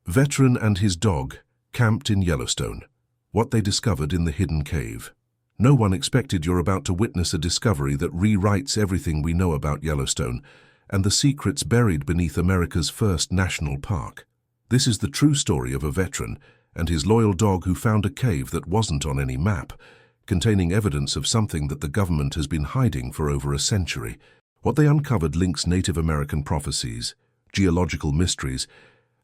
Veteran and his dog camped in Yellowstone. What they discovered in the hidden cave. No one expected you're about to witness a discovery that rewrites everything we know about Yellowstone and the secrets buried beneath America's first national park. This is the true story of a veteran and his loyal dog who found a cave that wasn't on any map, containing evidence of something that the government has been hiding for over a century. What they uncovered links Native American prophecies, geological mysteries,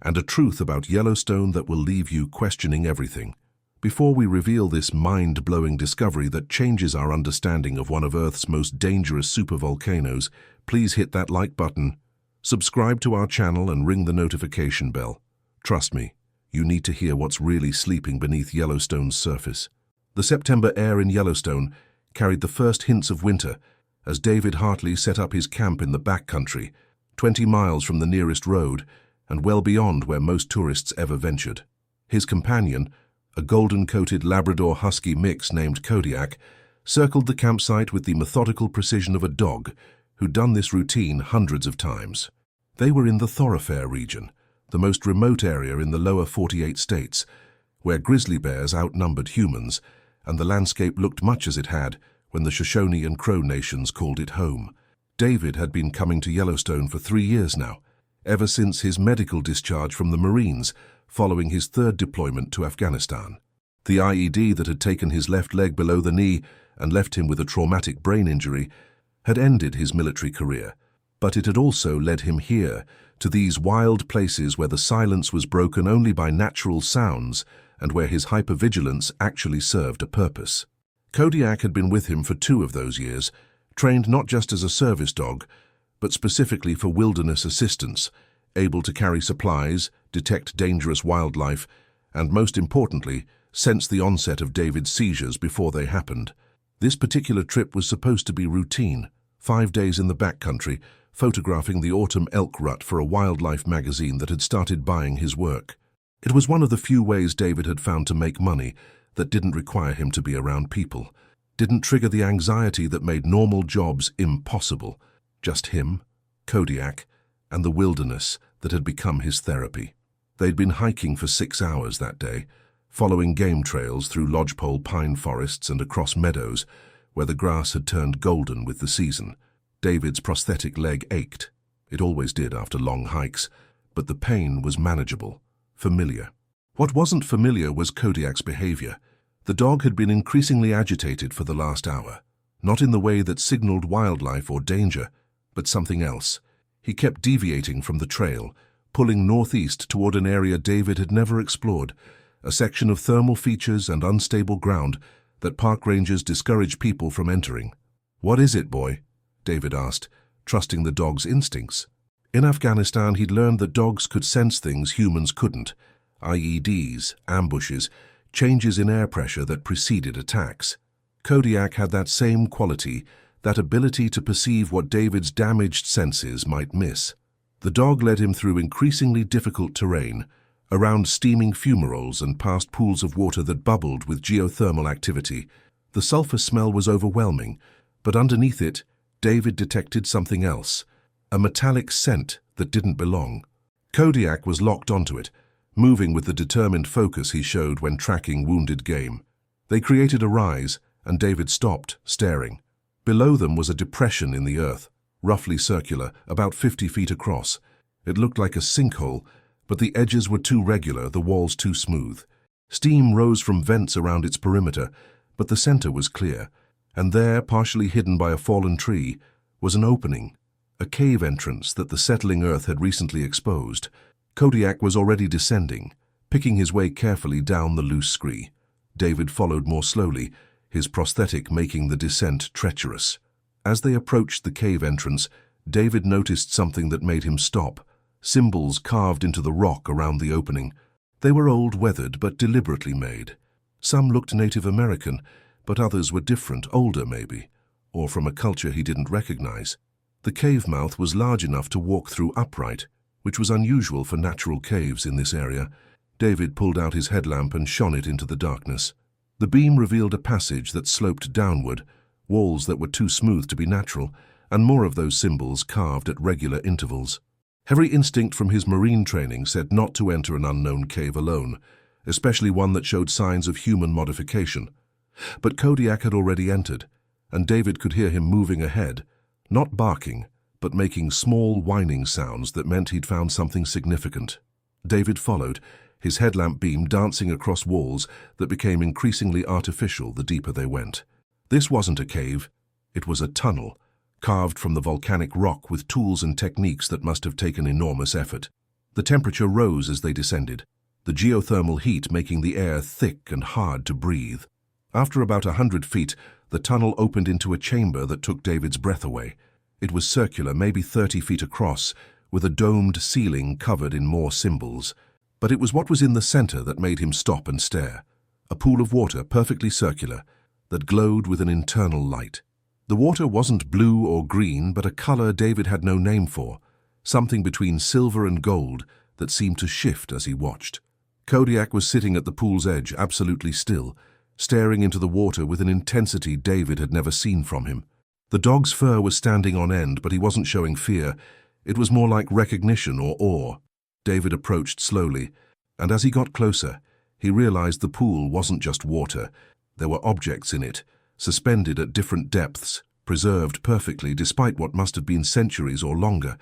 and a truth about Yellowstone that will leave you questioning everything. Before we reveal this mind-blowing discovery that changes our understanding of one of Earth's most dangerous supervolcanoes, please hit that like button, subscribe to our channel and ring the notification bell. Trust me, you need to hear what's really sleeping beneath Yellowstone's surface. The September air in Yellowstone carried the first hints of winter as David Hartley set up his camp in the backcountry, 20 miles from the nearest road and well beyond where most tourists ever ventured. His companion, a golden-coated Labrador Husky mix named Kodiak, circled the campsite with the methodical precision of a dog who'd done this routine hundreds of times. They were in the Thoroughfare region, the most remote area in the lower 48 states, where grizzly bears outnumbered humans, and the landscape looked much as it had when the Shoshone and Crow nations called it home. David had been coming to Yellowstone for 3 years now, ever since his medical discharge from the Marines following his third deployment to Afghanistan. The IED that had taken his left leg below the knee and left him with a traumatic brain injury had ended his military career, but it had also led him here, to these wild places where the silence was broken only by natural sounds and where his hypervigilance actually served a purpose. Kodiak had been with him for 2 of those years, trained not just as a service dog, but specifically for wilderness assistance, able to carry supplies, detect dangerous wildlife, and most importantly, sense the onset of David's seizures before they happened. This particular trip was supposed to be routine, 5 days in the backcountry, photographing the autumn elk rut for a wildlife magazine that had started buying his work. It was one of the few ways David had found to make money that didn't require him to be around people, didn't trigger the anxiety that made normal jobs impossible. Just him, Kodiak, and the wilderness that had become his therapy. They'd been hiking for 6 hours that day, following game trails through lodgepole pine forests and across meadows where the grass had turned golden with the season. David's prosthetic leg ached. It always did after long hikes, but the pain was manageable, familiar. What wasn't familiar was Kodiak's behavior. The dog had been increasingly agitated for the last hour, not in the way that signaled wildlife or danger, but something else. He kept deviating from the trail, pulling northeast toward an area David had never explored, a section of thermal features and unstable ground that park rangers discourage people from entering. "What is it, boy?" David asked, trusting the dog's instincts. In Afghanistan, he'd learned that dogs could sense things humans couldn't: IEDs, ambushes, changes in air pressure that preceded attacks. Kodiak had that same quality, that ability to perceive what David's damaged senses might miss. The dog led him through increasingly difficult terrain, around steaming fumaroles and past pools of water that bubbled with geothermal activity. The sulfur smell was overwhelming, but underneath it, David detected something else, a metallic scent that didn't belong. Kodiak was locked onto it, moving with the determined focus he showed when tracking wounded game. They created a rise, and David stopped, staring. Below them was a depression in the earth, roughly circular, about 50 feet across. It looked like a sinkhole, but the edges were too regular, the walls too smooth. Steam rose from vents around its perimeter, but the center was clear, and there, partially hidden by a fallen tree, was an opening, a cave entrance that the settling earth had recently exposed. Kodiak was already descending, picking his way carefully down the loose scree. David followed more slowly, his prosthetic making the descent treacherous. As they approached the cave entrance, David noticed something that made him stop: symbols carved into the rock around the opening. They were old, weathered, but deliberately made. Some looked Native American, but others were different, older maybe, or from a culture he didn't recognize. The cave mouth was large enough to walk through upright, which was unusual for natural caves in this area. David pulled out his headlamp and shone it into the darkness. The beam revealed a passage that sloped downward, walls that were too smooth to be natural, and more of those symbols carved at regular intervals. Every instinct from his marine training said not to enter an unknown cave alone, especially one that showed signs of human modification. But Kodiak had already entered, and David could hear him moving ahead, not barking, but making small whining sounds that meant he'd found something significant. David followed, his headlamp beam dancing across walls that became increasingly artificial the deeper they went. This wasn't a cave, it was a tunnel, carved from the volcanic rock with tools and techniques that must have taken enormous effort. The temperature rose as they descended, the geothermal heat making the air thick and hard to breathe. After about 100 feet, the tunnel opened into a chamber that took David's breath away. It was circular, maybe 30 feet across, with a domed ceiling covered in more symbols. But it was what was in the center that made him stop and stare. A pool of water, perfectly circular, that glowed with an internal light. The water wasn't blue or green, but a color David had no name for, something between silver and gold that seemed to shift as he watched. Kodiak was sitting at the pool's edge, absolutely still, staring into the water with an intensity David had never seen from him. The dog's fur was standing on end, but he wasn't showing fear. It was more like recognition or awe. David approached slowly, and as he got closer, he realized the pool wasn't just water. There were objects in it, suspended at different depths, preserved perfectly despite what must have been centuries or longer.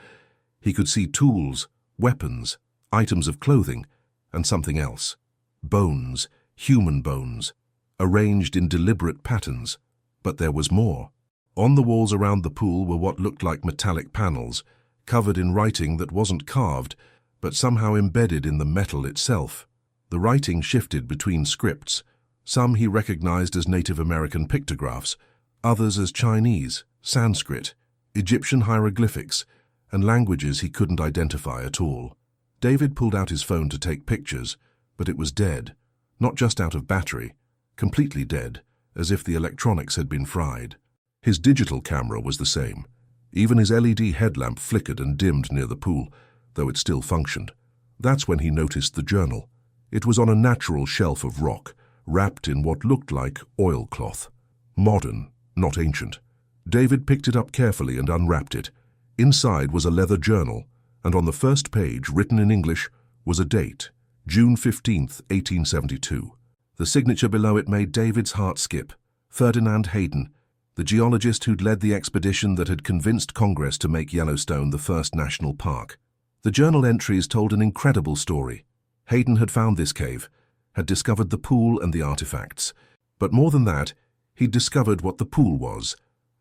He could see tools, weapons, items of clothing, and something else. Bones, human bones, arranged in deliberate patterns. But there was more. On the walls around the pool were what looked like metallic panels, covered in writing that wasn't carved, but somehow embedded in the metal itself. The writing shifted between scripts. Some he recognized as Native American pictographs, others as Chinese, Sanskrit, Egyptian hieroglyphics, and languages he couldn't identify at all. David pulled out his phone to take pictures, but it was dead, not just out of battery, completely dead, as if the electronics had been fried. His digital camera was the same. Even his LED headlamp flickered and dimmed near the pool, though it still functioned. That's when he noticed the journal. It was on a natural shelf of rock, wrapped in what looked like oilcloth. Modern, not ancient. David picked it up carefully and unwrapped it. Inside was a leather journal, and on the first page, written in English, was a date, June 15th, 1872. The signature below it made David's heart skip. Ferdinand Hayden, the geologist who'd led the expedition that had convinced Congress to make Yellowstone the first national park. The journal entries told an incredible story. Hayden had found this cave, had discovered the pool and the artifacts. But more than that, he'd discovered what the pool was,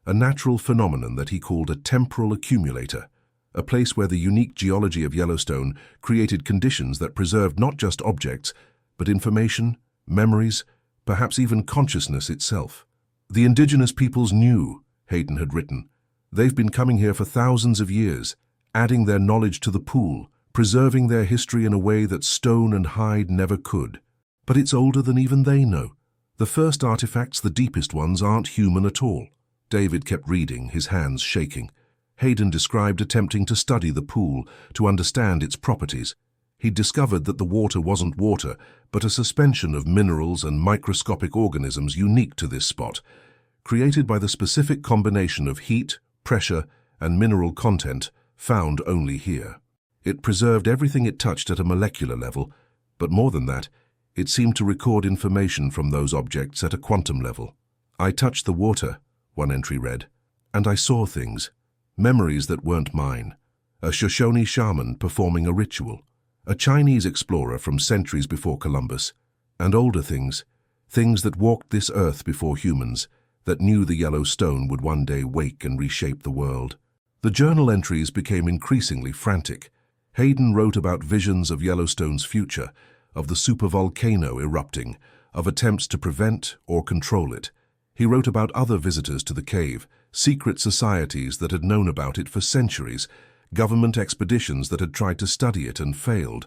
a natural phenomenon that he called a temporal accumulator, a place where the unique geology of Yellowstone created conditions that preserved not just objects, but information, memories, perhaps even consciousness itself. The indigenous peoples knew, Hayden had written. They've been coming here for thousands of years, adding their knowledge to the pool, preserving their history in a way that stone and hide never could. But it's older than even they know. The first artifacts, the deepest ones, aren't human at all. David kept reading, his hands shaking. Hayden described attempting to study the pool, to understand its properties. He'd discovered that the water wasn't water, but a suspension of minerals and microscopic organisms unique to this spot, created by the specific combination of heat, pressure, and mineral content found only here. It preserved everything it touched at a molecular level, but more than that, it seemed to record information from those objects at a quantum level. I touched the water, one entry read, and I saw things, memories that weren't mine. A Shoshone shaman performing a ritual, a Chinese explorer from centuries before Columbus, and older things, things that walked this earth before humans, that knew the yellow stone would one day wake and reshape the world. The journal entries became increasingly frantic. Hayden wrote about visions of Yellowstone's future, of the supervolcano erupting, of attempts to prevent or control it. He wrote about other visitors to the cave, secret societies that had known about it for centuries, government expeditions that had tried to study it and failed.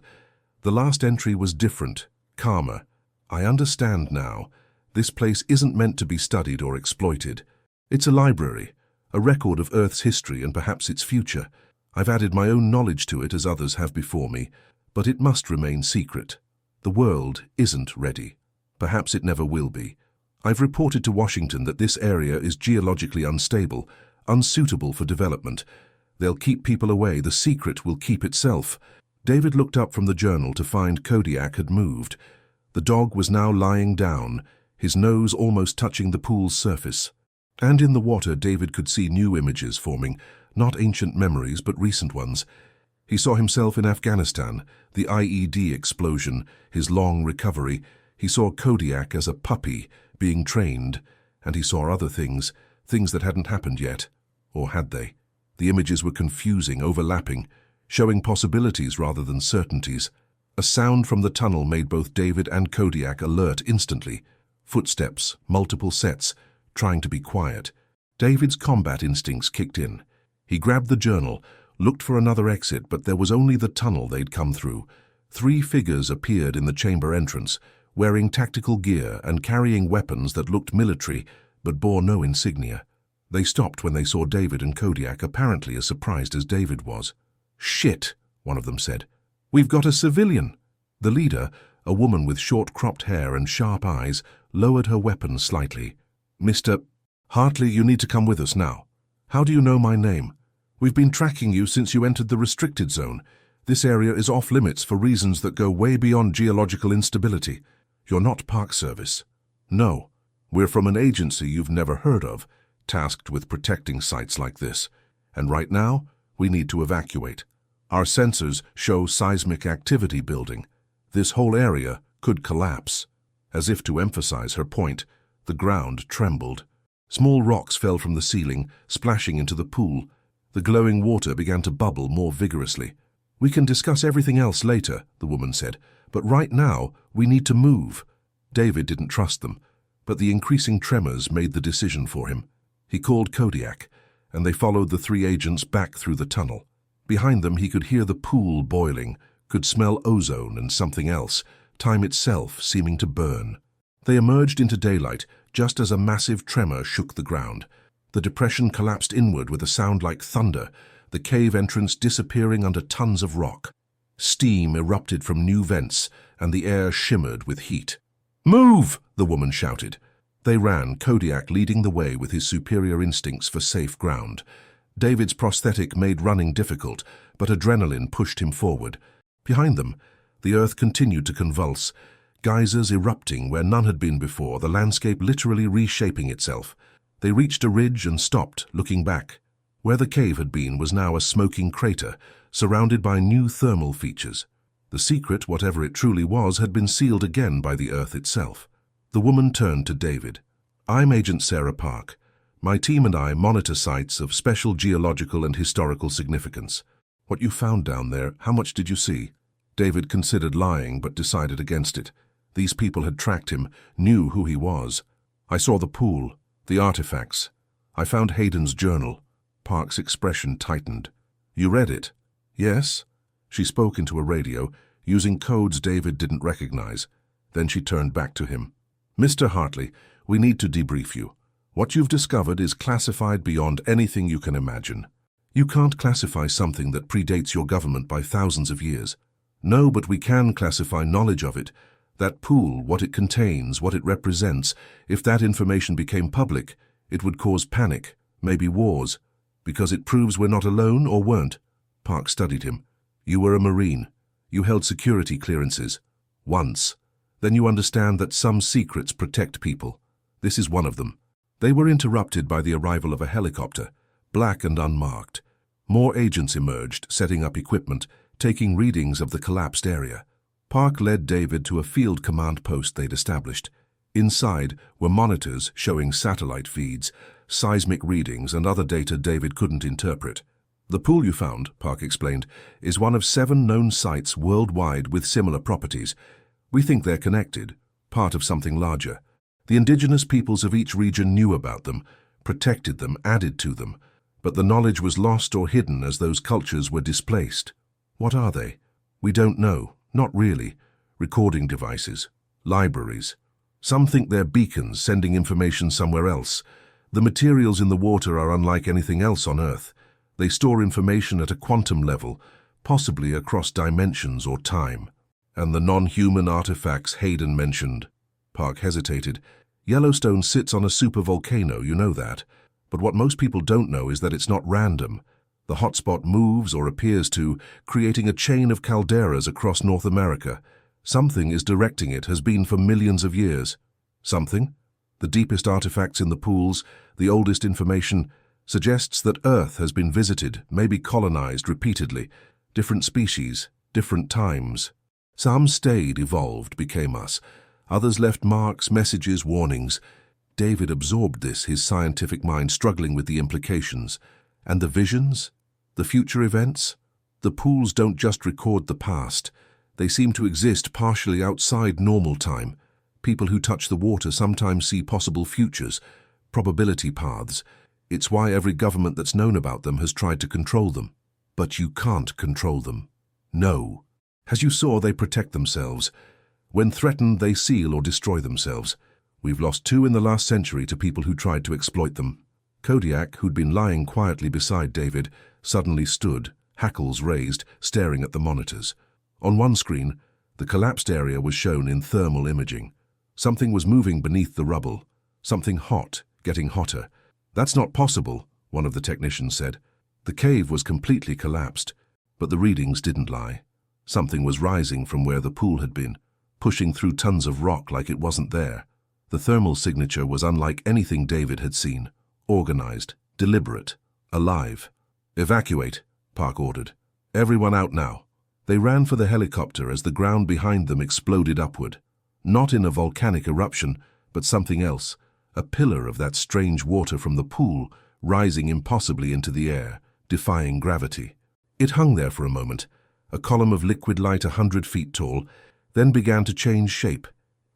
The last entry was different, calmer. I understand now. This place isn't meant to be studied or exploited. It's a library, a record of Earth's history and perhaps its future. I've added my own knowledge to it as others have before me, but it must remain secret. The world isn't ready. Perhaps it never will be. I've reported to Washington that this area is geologically unstable, unsuitable for development, They'll keep people away. The secret will keep itself. David looked up from the journal to find Kodiak had moved. The dog was now lying down, his nose almost touching the pool's surface. And in the water, David could see new images forming, not ancient memories, but recent ones. He saw himself in Afghanistan, the IED explosion, his long recovery. He saw Kodiak as a puppy, being trained, and he saw other things, things that hadn't happened yet. Or had they? The images were confusing, overlapping, showing possibilities rather than certainties. A sound from the tunnel made both David and Kodiak alert instantly. Footsteps, multiple sets, trying to be quiet. David's combat instincts kicked in. He grabbed the journal, looked for another exit, but there was only the tunnel they'd come through. 3 figures appeared in the chamber entrance, wearing tactical gear and carrying weapons that looked military, but bore no insignia. They stopped when they saw David and Kodiak, apparently as surprised as David was. "Shit," one of them said. "We've got a civilian." The leader, a woman with short cropped hair and sharp eyes, lowered her weapon slightly. "Mr. Hartley, you need to come with us now. How do you know my name? We've been tracking you since you entered the restricted zone. This area is off limits for reasons that go way beyond geological instability. You're not Park Service. No, we're from an agency you've never heard of, tasked with protecting sites like this. And right now, we need to evacuate. Our sensors show seismic activity building. This whole area could collapse." As if to emphasize her point, the ground trembled. Small rocks fell from the ceiling, splashing into the pool. The glowing water began to bubble more vigorously. "We can discuss everything else later," the woman said, "but right now, we need to move." David didn't trust them, but the increasing tremors made the decision for him. He called Kodiak, and they followed the 3 agents back through the tunnel. Behind them, he could hear the pool boiling, could smell ozone and something else, time itself seeming to burn. They emerged into daylight just as a massive tremor shook the ground. The depression collapsed inward with a sound like thunder, the cave entrance disappearing under tons of rock. Steam erupted from new vents, and the air shimmered with heat. "Move!" the woman shouted. They ran, Kodiak leading the way with his superior instincts for safe ground. David's prosthetic made running difficult, but adrenaline pushed him forward. Behind them, the earth continued to convulse, geysers erupting where none had been before, the landscape literally reshaping itself. They reached a ridge and stopped, looking back. Where the cave had been was now a smoking crater, surrounded by new thermal features. The secret, whatever it truly was, had been sealed again by the earth itself. The woman turned to David. "I'm Agent Sarah Park. My team and I monitor sites of special geological and historical significance. What you found down there, how much did you see?" David considered lying, but decided against it. These people had tracked him, knew who he was. "I saw the pool, the artifacts. I found Hayden's journal." Park's expression tightened. "You read it?" "Yes." She spoke into a radio, using codes David didn't recognize. Then she turned back to him. "Mr. Hartley, we need to debrief you. What you've discovered is classified beyond anything you can imagine. You can't classify something that predates your government by thousands of years. No, but we can classify knowledge of it. That pool, what it contains, what it represents. If that information became public, it would cause panic, maybe wars. Because it proves we're not alone, or weren't." Park studied him. "You were a Marine. You held security clearances. Once. Then you understand that some secrets protect people. This is one of them." They were interrupted by the arrival of a helicopter, black and unmarked. More agents emerged, setting up equipment, taking readings of the collapsed area. Park led David to a field command post they'd established. Inside were monitors showing satellite feeds, seismic readings, and other data David couldn't interpret. "The pool you found," Park explained, "is one of 7 known sites worldwide with similar properties. We think they're connected, part of something larger. The indigenous peoples of each region knew about them, protected them, added to them. But the knowledge was lost or hidden as those cultures were displaced. What are they? We don't know. Not really. Recording devices. Libraries. Some think they're beacons sending information somewhere else. The materials in the water are unlike anything else on Earth. They store information at a quantum level, possibly across dimensions or time. And the non-human artifacts Hayden mentioned." Park hesitated. "Yellowstone sits on a supervolcano, you know that. But what most people don't know is that it's not random. The hotspot moves or appears to, creating a chain of calderas across North America. Something is directing it, has been for millions of years. Something, the deepest artifacts in the pools, the oldest information, suggests that Earth has been visited, maybe colonized repeatedly. Different species, different times. Some stayed, evolved, became us. Others left marks, messages, warnings. David absorbed this, his scientific mind struggling with the implications. And the visions? The future events? The pools don't just record the past. They seem to exist partially outside normal time. People who touch the water sometimes see possible futures, probability paths. It's why every government that's known about them has tried to control them. But you can't control them. No. As you saw, they protect themselves. When threatened, they seal or destroy themselves. We've lost 2 in the last century to people who tried to exploit them. Kodiak, who'd been lying quietly beside David, suddenly stood, hackles raised, staring at the monitors. On one screen, the collapsed area was shown in thermal imaging. Something was moving beneath the rubble. Something hot, getting hotter. "That's not possible," one of the technicians said. The cave was completely collapsed, but the readings didn't lie. Something was rising from where the pool had been, pushing through tons of rock like it wasn't there. The thermal signature was unlike anything David had seen. Organized, deliberate, alive. "Evacuate," Park ordered. "Everyone out now." They ran for the helicopter as the ground behind them exploded upward. Not in a volcanic eruption, but something else. A pillar of that strange water from the pool, rising impossibly into the air, defying gravity. It hung there for a moment, a column of liquid light 100 feet tall, then began to change shape.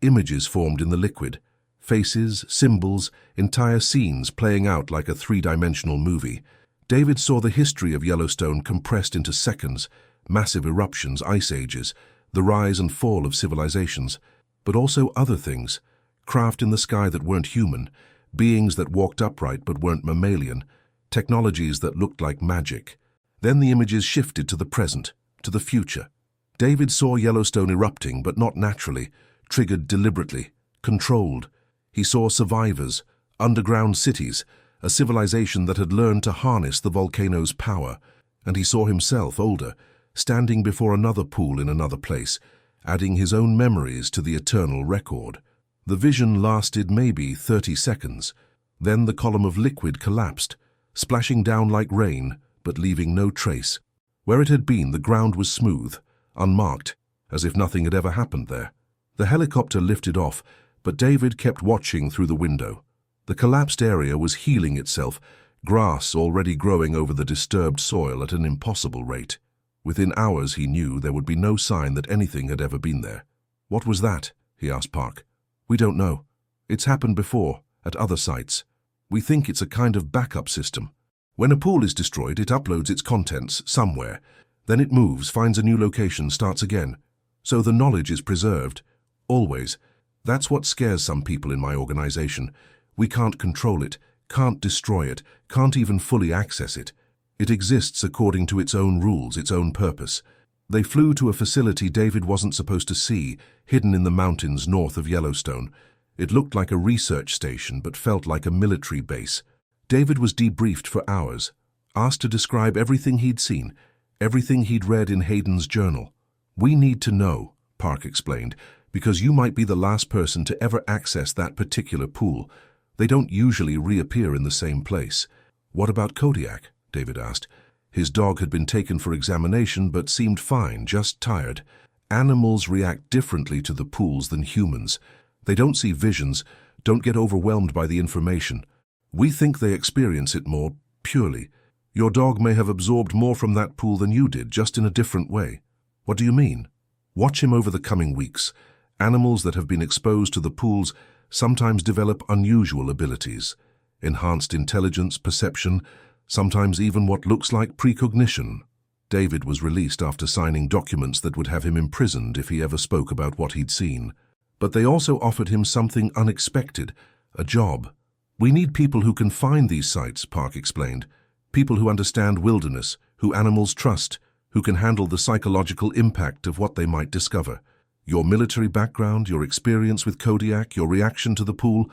Images formed in the liquid. Faces, symbols, entire scenes playing out like a 3-dimensional movie. David saw the history of Yellowstone compressed into seconds, massive eruptions, ice ages, the rise and fall of civilizations, but also other things, craft in the sky that weren't human, beings that walked upright but weren't mammalian, technologies that looked like magic. Then the images shifted to the present, to the future. David saw Yellowstone erupting, but not naturally, triggered deliberately, controlled. He saw survivors, underground cities, a civilization that had learned to harness the volcano's power, and he saw himself, older, standing before another pool in another place, adding his own memories to the eternal record. The vision lasted maybe 30 seconds. Then the column of liquid collapsed, splashing down like rain, but leaving no trace. Where it had been, the ground was smooth, unmarked, as if nothing had ever happened there. The helicopter lifted off, but David kept watching through the window. The collapsed area was healing itself, grass already growing over the disturbed soil at an impossible rate. Within hours, he knew there would be no sign that anything had ever been there. "What was that?" he asked Park. "We don't know. It's happened before, at other sites. We think it's a kind of backup system. When a pool is destroyed, it uploads its contents somewhere. Then it moves, finds a new location, starts again. So the knowledge is preserved. Always. That's what scares some people in my organization. We can't control it, can't destroy it, can't even fully access it. It exists according to its own rules, its own purpose." They flew to a facility David wasn't supposed to see, hidden in the mountains north of Yellowstone. It looked like a research station, but felt like a military base. David was debriefed for hours, asked to describe everything he'd seen, everything he'd read in Hayden's journal. "We need to know," Park explained, "because you might be the last person to ever access that particular pool. They don't usually reappear in the same place." "What about Kodiak?" David asked. His dog had been taken for examination but seemed fine, just tired. Animals react differently to the pools than humans. They don't see visions, don't get overwhelmed by the information. We think they experience it more purely. Your dog may have absorbed more from that pool than you did, just in a different way." "What do you mean?" "Watch him over the coming weeks. Animals that have been exposed to the pools sometimes develop unusual abilities. Enhanced intelligence, perception, sometimes even what looks like precognition." David was released after signing documents that would have him imprisoned if he ever spoke about what he'd seen. But they also offered him something unexpected, a job. "We need people who can find these sites," Park explained. "People who understand wilderness, who animals trust, who can handle the psychological impact of what they might discover. Your military background, your experience with Kodiak, your reaction to the pool,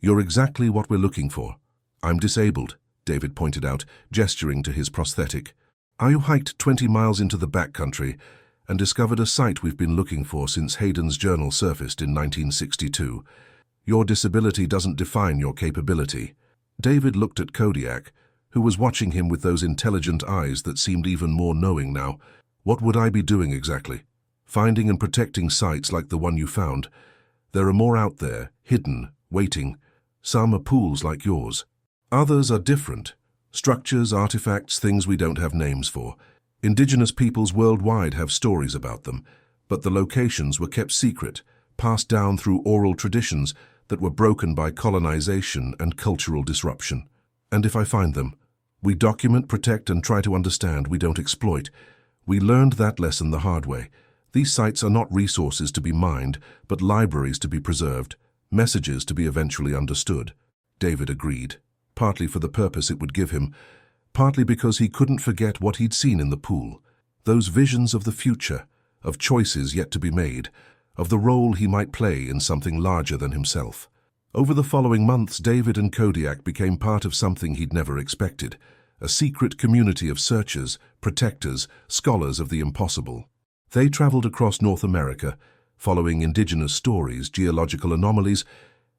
you're exactly what we're looking for." "I'm disabled," David pointed out, gesturing to his prosthetic. "I hiked 20 miles into the backcountry and discovered a site we've been looking for since Hayden's journal surfaced in 1962. Your disability doesn't define your capability." David looked at Kodiak, who was watching him with those intelligent eyes that seemed even more knowing now. "What would I be doing exactly?" "Finding and protecting sites like the one you found. There are more out there, hidden, waiting. Some are pools like yours. Others are different. Structures, artifacts, things we don't have names for. Indigenous peoples worldwide have stories about them, but the locations were kept secret, passed down through oral traditions that were broken by colonization and cultural disruption. And if I find them, we document, protect, and try to understand. We don't exploit. We learned that lesson the hard way. These sites are not resources to be mined, but libraries to be preserved, messages to be eventually understood." David agreed, partly for the purpose it would give him, partly because he couldn't forget what he'd seen in the pool. Those visions of the future, of choices yet to be made, of the role he might play in something larger than himself. Over the following months, David and Kodiak became part of something he'd never expected, a secret community of searchers, protectors, scholars of the impossible. They traveled across North America, following indigenous stories, geological anomalies,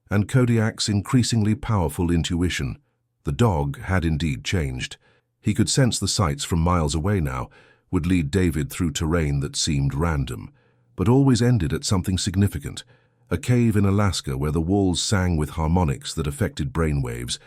and Kodiak's increasingly powerful intuition. The dog had indeed changed. He could sense the sights from miles away now, would lead David through terrain that seemed random, but always ended at something significant. A cave in Alaska where the walls sang with harmonics that affected brainwaves,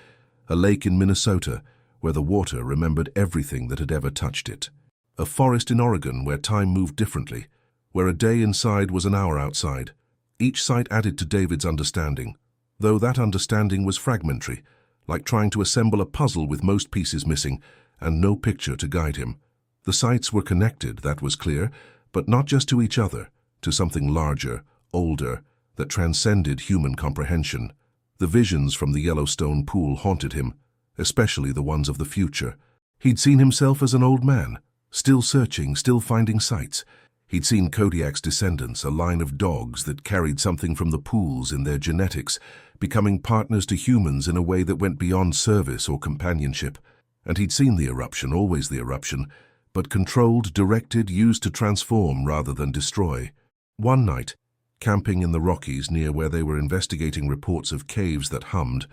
a lake in Minnesota where the water remembered everything that had ever touched it, a forest in Oregon where time moved differently, where a day inside was an hour outside. Each site added to David's understanding, though that understanding was fragmentary, like trying to assemble a puzzle with most pieces missing and no picture to guide him. The sites were connected, that was clear, but not just to each other, to something larger, older, that transcended human comprehension. The visions from the Yellowstone pool haunted him, especially the ones of the future. He'd seen himself as an old man, still searching, still finding sites. He'd seen Kodiak's descendants, a line of dogs that carried something from the pools in their genetics, becoming partners to humans in a way that went beyond service or companionship. And he'd seen the eruption, always the eruption, but controlled, directed, used to transform rather than destroy. One night, camping in the Rockies near where they were investigating reports of caves that hummed,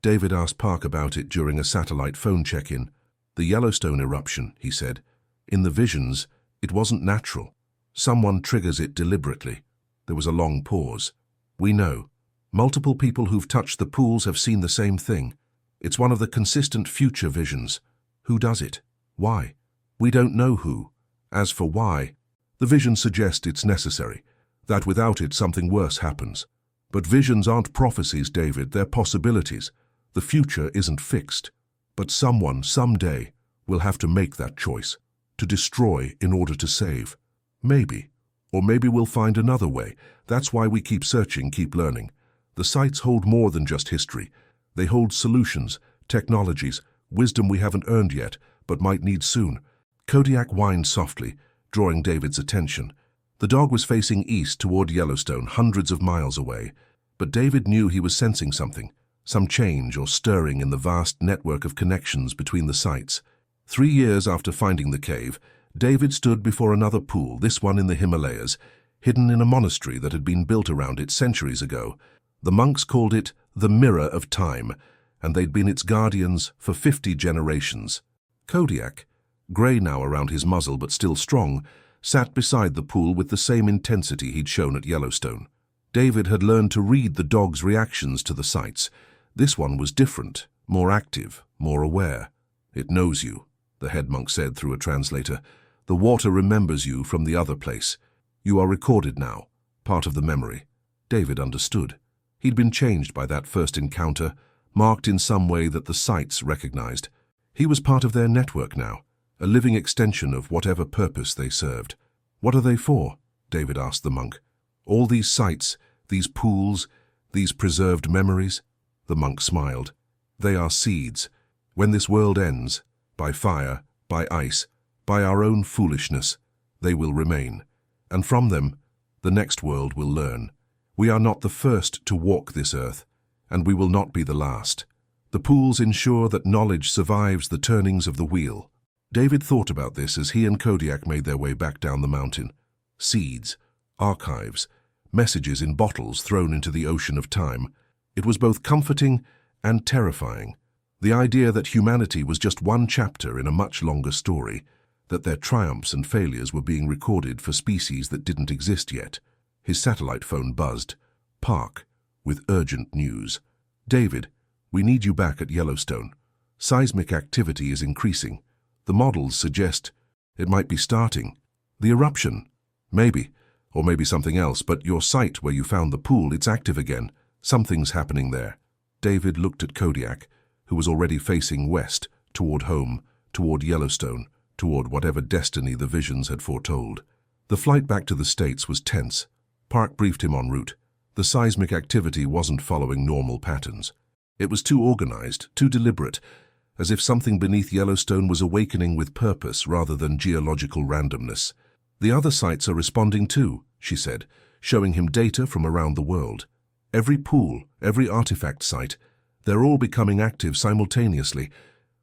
David asked Park about it during a satellite phone check-in. "The Yellowstone eruption," he said. "In the visions, it wasn't natural. Someone triggers it deliberately." There was a long pause. "We know. Multiple people who've touched the pools have seen the same thing. It's one of the consistent future visions. Who does it? Why? We don't know who. As for why, the visions suggest it's necessary, that without it something worse happens. But visions aren't prophecies, David, they're possibilities. The future isn't fixed. But someone, someday, will have to make that choice, to destroy in order to save. Maybe. Or maybe we'll find another way. That's why we keep searching, keep learning. The sites hold more than just history. They hold solutions, technologies, wisdom we haven't earned yet, but might need soon." Kodiak whined softly, drawing David's attention. The dog was facing east toward Yellowstone, hundreds of miles away. But David knew he was sensing something, some change or stirring in the vast network of connections between the sites. 3 years after finding the cave, David stood before another pool, this one in the Himalayas, hidden in a monastery that had been built around it centuries ago. The monks called it the Mirror of Time, and they'd been its guardians for 50 generations. Kodiak, grey now around his muzzle but still strong, sat beside the pool with the same intensity he'd shown at Yellowstone. David had learned to read the dog's reactions to the sights. This one was different, more active, more aware. "It knows you," the head monk said through a translator. "The water remembers you from the other place. You are recorded now, part of the memory." David understood. He'd been changed by that first encounter, marked in some way that the sites recognized. He was part of their network now, a living extension of whatever purpose they served. "What are they for?" David asked the monk. "All these sites, these pools, these preserved memories?" The monk smiled. "They are seeds. When this world ends, by fire, by ice, by our own foolishness, they will remain. And from them, the next world will learn. We are not the first to walk this earth, and we will not be the last. The pools ensure that knowledge survives the turnings of the wheel. David thought about this as he and Kodiak made their way back down the mountain. Seeds, archives, messages in bottles thrown into the ocean of time. It was both comforting and terrifying. The idea that humanity was just one chapter in a much longer story, that their triumphs and failures were being recorded for species that didn't exist yet. His satellite phone buzzed. Park, with urgent news. David, we need you back at Yellowstone. Seismic activity is increasing. The models suggest it might be starting. The eruption? Maybe, or maybe something else, but your site where you found the pool, it's active again. Something's happening there. David looked at Kodiak, who was already facing west, toward home, toward Yellowstone, toward whatever destiny the visions had foretold. The flight back to the States was tense. Park briefed him en route. The seismic activity wasn't following normal patterns. It was too organized, too deliberate, as if something beneath Yellowstone was awakening with purpose rather than geological randomness. The other sites are responding too, she said, showing him data from around the world. Every pool, every artifact site, they're all becoming active simultaneously.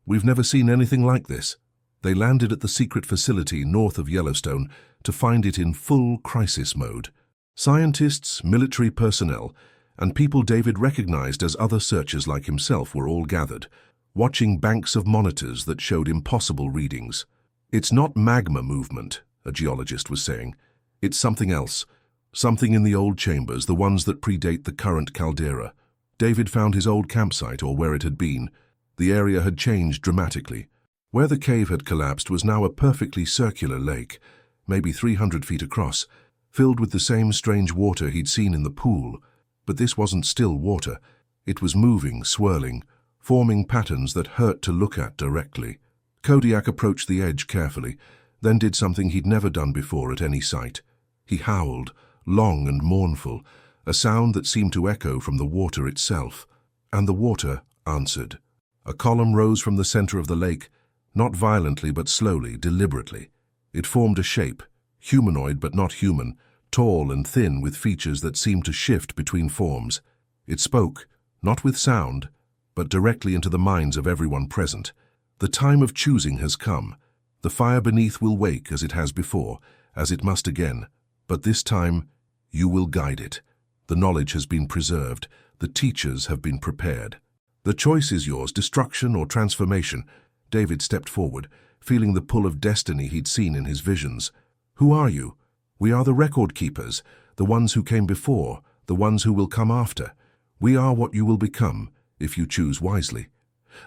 We've never seen anything like this. They landed at the secret facility north of Yellowstone to find it in full crisis mode. Scientists, military personnel, and people David recognized as other searchers like himself were all gathered, watching banks of monitors that showed impossible readings. It's not magma movement, a geologist was saying. It's something else. Something in the old chambers, the ones that predate the current caldera. David found his old campsite, or where it had been. The area had changed dramatically. Where the cave had collapsed was now a perfectly circular lake, maybe 300 feet across, filled with the same strange water he'd seen in the pool. But this wasn't still water. It was moving, swirling, forming patterns that hurt to look at directly. Kodiak approached the edge carefully, then did something he'd never done before at any site. He howled, long and mournful, a sound that seemed to echo from the water itself. And the water answered. A column rose from the center of the lake, not violently but slowly, deliberately. It formed a shape, humanoid but not human, tall and thin with features that seemed to shift between forms. It spoke, not with sound, but directly into the minds of everyone present. The time of choosing has come. The fire beneath will wake as it has before, as it must again. But this time, you will guide it. The knowledge has been preserved. The teachers have been prepared. The choice is yours, destruction or transformation. David stepped forward, feeling the pull of destiny he'd seen in his visions. Who are you? We are the record keepers, the ones who came before, the ones who will come after. We are what you will become, if you choose wisely.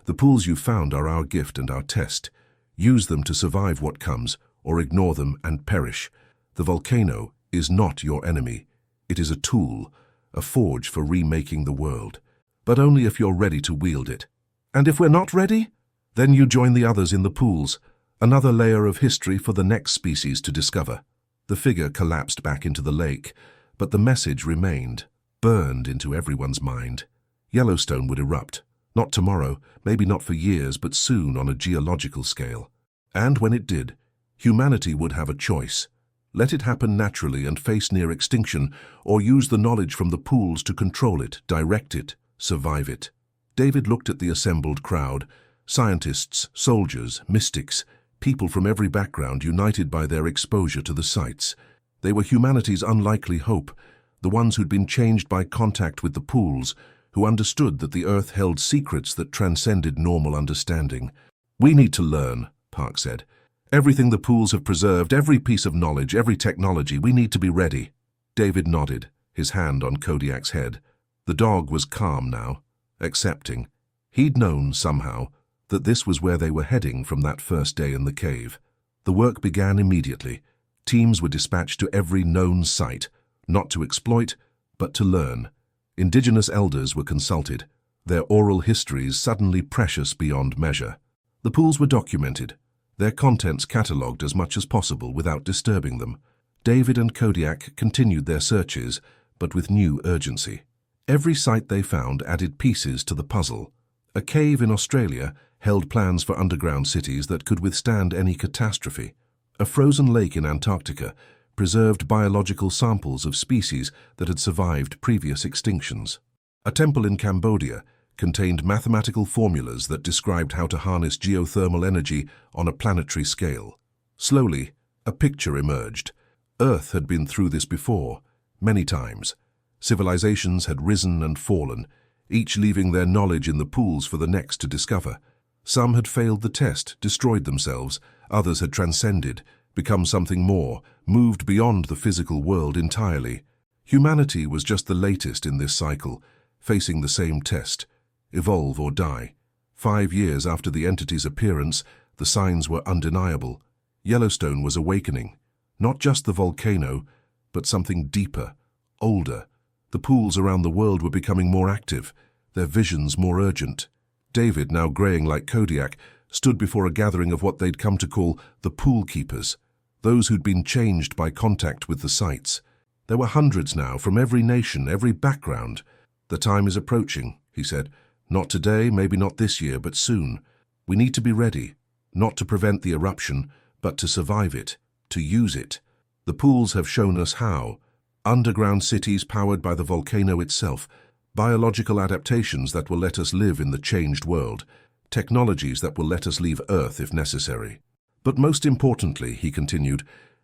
The pools you found are our gift and our test. Use them to survive what comes, or ignore them and perish. The volcano is not your enemy. It is a tool, a forge for remaking the world. But only if you're ready to wield it. And if we're not ready? Then you join the others in the pools, another layer of history for the next species to discover. The figure collapsed back into the lake, but the message remained, burned into everyone's mind. Yellowstone would erupt. Not tomorrow, maybe not for years, but soon on a geological scale. And when it did, humanity would have a choice. Let it happen naturally and face near extinction, or use the knowledge from the pools to control it, direct it, survive it. David looked at the assembled crowd, scientists, soldiers, mystics, people from every background united by their exposure to the sites. They were humanity's unlikely hope, the ones who'd been changed by contact with the pools, who understood that the Earth held secrets that transcended normal understanding. We need to learn, Park said. Everything the pools have preserved, every piece of knowledge, every technology, we need to be ready. David nodded, his hand on Kodiak's head. The dog was calm now, accepting. He'd known, somehow, that this was where they were heading from that first day in the cave. The work began immediately. Teams were dispatched to every known site, not to exploit, but to learn. Indigenous elders were consulted, their oral histories suddenly precious beyond measure. The pools were documented, their contents catalogued as much as possible without disturbing them. David and Kodiak continued their searches, but with new urgency. Every site they found added pieces to the puzzle. A cave in Australia held plans for underground cities that could withstand any catastrophe. A frozen lake in Antarctica preserved biological samples of species that had survived previous extinctions. A temple in Cambodia contained mathematical formulas that described how to harness geothermal energy on a planetary scale. Slowly, a picture emerged. Earth had been through this before, many times. Civilizations had risen and fallen, each leaving their knowledge in the pools for the next to discover. Some had failed the test, destroyed themselves. Others had transcended, become something more, moved beyond the physical world entirely. Humanity was just the latest in this cycle, facing the same test: evolve or die. 5 years after the entity's appearance, the signs were undeniable. Yellowstone was awakening. Not just the volcano, but something deeper, older. The pools around the world were becoming more active, their visions more urgent. David, now greying like Kodiak, stood before a gathering of what they'd come to call the pool keepers, those who'd been changed by contact with the sites. There were hundreds now, from every nation, every background. "The time is approaching," he said. "Not today, maybe not this year, but soon. We need to be ready, not to prevent the eruption, but to survive it, to use it. The pools have shown us how. Underground cities powered by the volcano itself, biological adaptations that will let us live in the changed world, technologies that will let us leave Earth if necessary. But most importantly," he continued,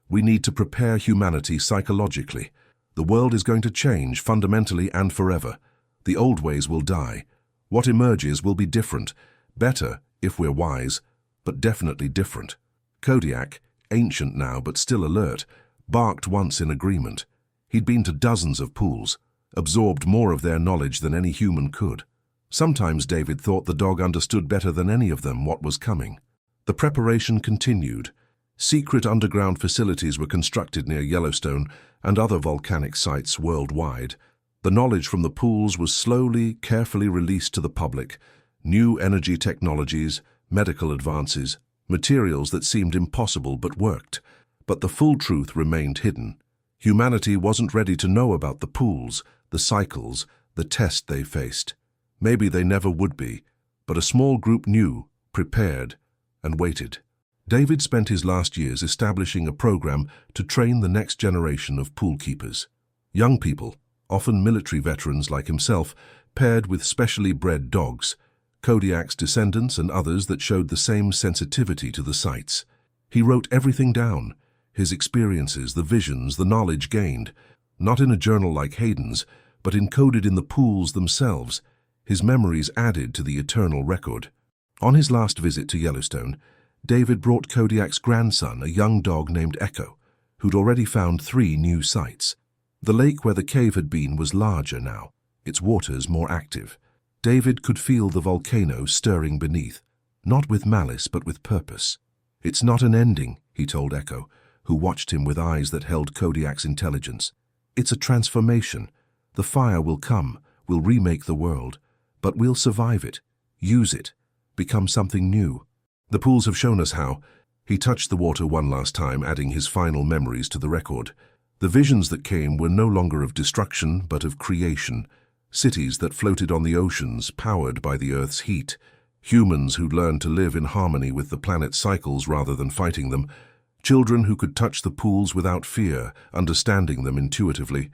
"we need to prepare humanity psychologically. The world is going to change fundamentally and forever. The old ways will die. What emerges will be different, better if we're wise, but definitely different." Kodiak, ancient now but still alert, barked once in agreement. He'd been to dozens of pools, absorbed more of their knowledge than any human could. Sometimes David thought the dog understood better than any of them what was coming. The preparation continued. Secret underground facilities were constructed near Yellowstone and other volcanic sites worldwide. The knowledge from the pools was slowly, carefully released to the public. New energy technologies, medical advances, materials that seemed impossible but worked. But the full truth remained hidden. Humanity wasn't ready to know about the pools, the cycles, the test they faced. Maybe they never would be, but a small group knew, prepared, and waited. David spent his last years establishing a program to train the next generation of pool keepers. Young people, often military veterans like himself, paired with specially bred dogs, Kodiak's descendants and others that showed the same sensitivity to the sites. He wrote everything down, his experiences, the visions, the knowledge gained, not in a journal like Hayden's, but encoded in the pools themselves, his memories added to the eternal record. On his last visit to Yellowstone, David brought Kodiak's grandson, a young dog named Echo, who'd already found 3 new sites. The lake where the cave had been was larger now, its waters more active. David could feel the volcano stirring beneath, not with malice but with purpose. "It's not an ending," he told Echo, who watched him with eyes that held Kodiak's intelligence. "It's a transformation. The fire will come, will remake the world, but we'll survive it, use it, become something new. The pools have shown us how." He touched the water one last time, adding his final memories to the record. The visions that came were no longer of destruction, but of creation. Cities that floated on the oceans, powered by the Earth's heat. Humans who'd learned to live in harmony with the planet's cycles rather than fighting them. Children who could touch the pools without fear, understanding them intuitively.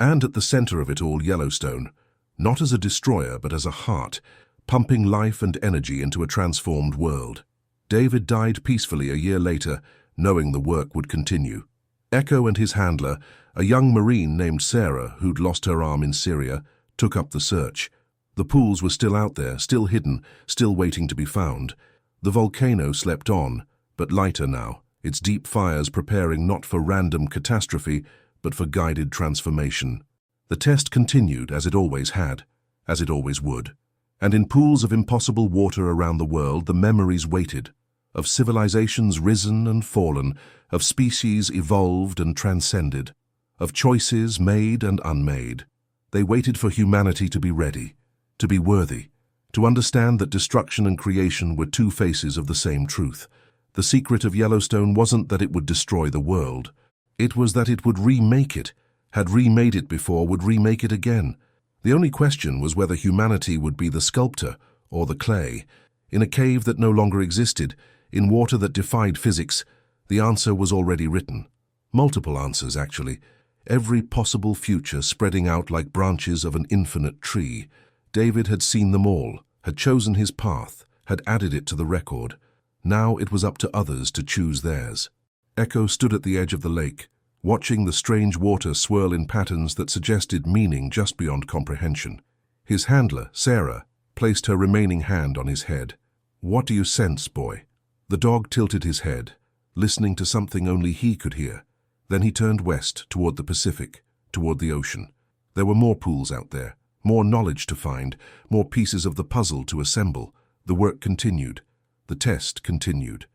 And at the center of it all, Yellowstone. Not as a destroyer, but as a heart, pumping life and energy into a transformed world. David died peacefully a year later, knowing the work would continue. Echo and his handler, a young Marine named Sarah, who'd lost her arm in Syria, took up the search. The pools were still out there, still hidden, still waiting to be found. The volcano slept on, but lighter now, its deep fires preparing not for random catastrophe, but for guided transformation. The test continued as it always had, as it always would. And in pools of impossible water around the world, the memories waited, of civilizations risen and fallen, of species evolved and transcended, of choices made and unmade. They waited for humanity to be ready, to be worthy, to understand that destruction and creation were 2 faces of the same truth. The secret of Yellowstone wasn't that it would destroy the world. It was that it would remake it, had remade it before, would remake it again. The only question was whether humanity would be the sculptor or the clay. In a cave that no longer existed, in water that defied physics, the answer was already written. Multiple answers, actually. Every possible future spreading out like branches of an infinite tree. David had seen them all, had chosen his path, had added it to the record. Now it was up to others to choose theirs. Echo stood at the edge of the lake, watching the strange water swirl in patterns that suggested meaning just beyond comprehension. His handler, Sarah, placed her remaining hand on his head. "What do you sense, boy?" The dog tilted his head, listening to something only he could hear. Then he turned west, toward the Pacific, toward the ocean. There were more pools out there, more knowledge to find, more pieces of the puzzle to assemble. The work continued. The test continued.